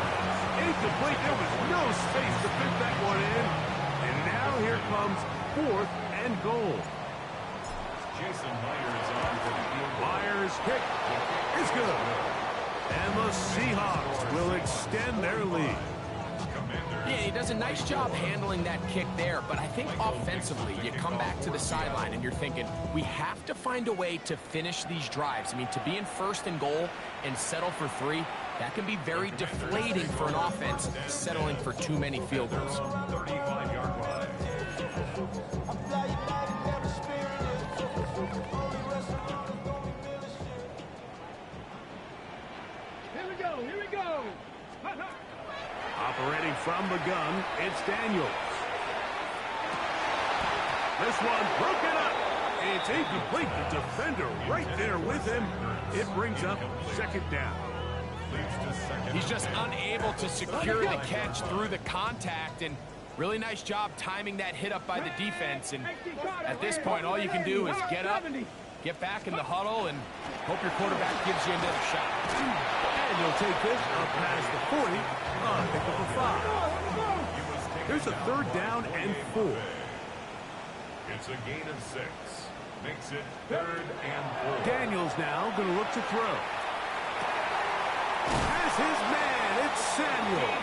Incomplete. There was no space to fit that one in. And now here comes fourth and goal. Jason Myers on for the field. Myers' kick is good. And the Seahawks will extend their lead. Yeah, he does a nice job handling that kick there, but I think offensively, you come back to the sideline and you're thinking, we have to find a way to finish these drives. I mean, to be in first and goal and settle for 3, that can be very deflating for an offense settling for too many field goals. 35-yard line. Here we go. Operating from the gun, it's Daniels. This one broken up. It's incomplete. The defender right there with him. It brings up second down. He's just unable to secure the catch through the contact, and really nice job timing that hit up by the defense. And at this point, all you can do is get up, get back in the huddle, and hope your quarterback gives you another shot. And he'll take this up past the 40. Pick up a 5. Here's a third down and 4. It's a gain of 6. Makes it third and 4. Daniels now going to look to throw. Has his man. It's Samuel.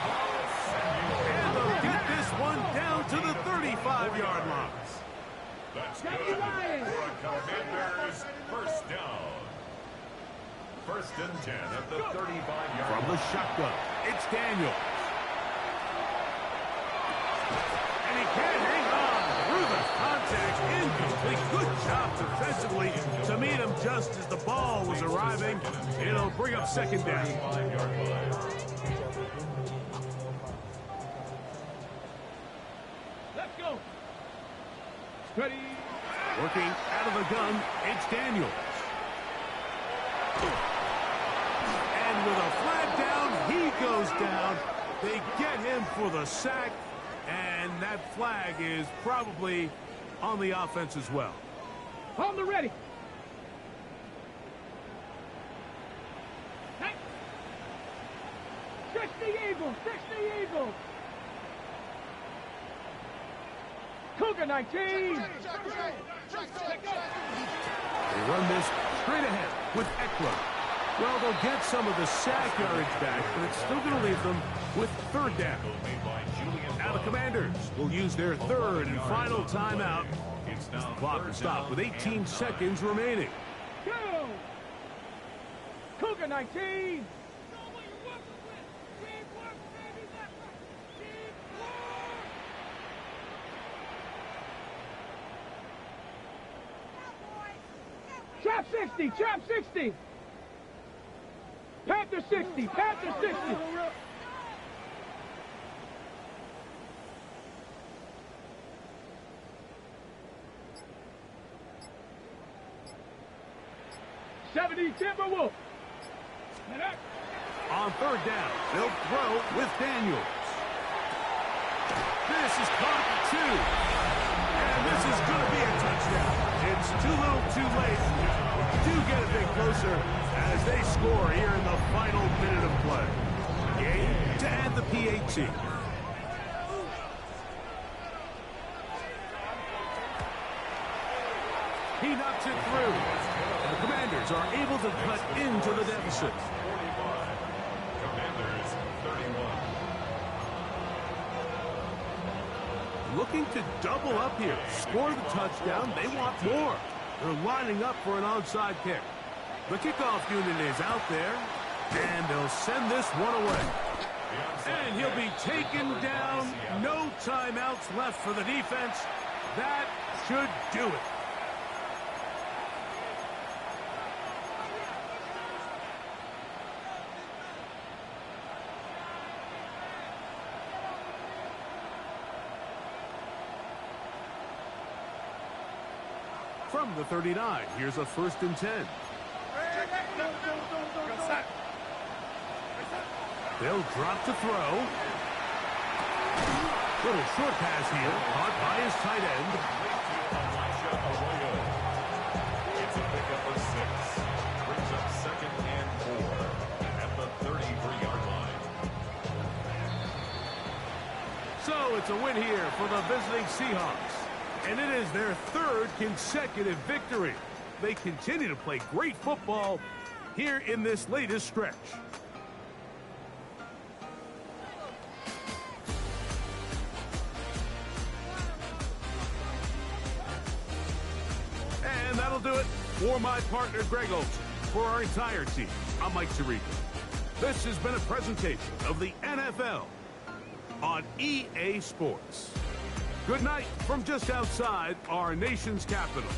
And they'll get this one down to the 35-yard line. That's good for a Commanders first down. First and 10 at the 35-yard line. From the shotgun, it's Daniels. And he can't hang on through the contact. Incomplete. Good job defensively to meet him just as the ball was arriving. It'll bring up second down. Let's go. Ready. Working out of the gun, it's Daniels. And with a flag down, he goes down. They get him for the sack, And that flag is probably on the offense as well. On the ready. Hey. 60 Eagles, 60 Eagles. Cougar 19. They run this straight ahead with Eckler. Well, they'll get some of the sack yardage back, but it's still going to leave them with third down. Now the Commanders will use their third and final timeout. The clock will stop with 18 seconds remaining. Go! Cougar 19. Trap 60, trap 60. Panther 60, Panther 60. Timberwolf. On third down, they'll throw with Daniels. This is caught at 2. And this is going to be a touchdown. It's too little too late. Do get a bit closer as they score here in the final minute of play. Game to add the PAT. He knocks it through. The Commanders are able to cut into the deficit. Commanders 31. Looking to double up here. Score the touchdown. They want more. They're lining up for an onside kick. The kickoff unit is out there, and they'll send this one away. And he'll be taken down. No timeouts left for the defense. That should do it. From the 39, here's a 1st and 10. They'll drop to throw. Little short pass here, caught by his tight end. It's a pickup of 6. Brings up 2nd and 4 at the 33-yard line. So it's a win here for the visiting Seahawks. And it is their 3rd consecutive victory. They continue to play great football here in this latest stretch. And that'll do it for my partner, Greg Olson. For our entire team, I'm Mike Tirico. This has been a presentation of the NFL on EA Sports. Good night from just outside our nation's capital.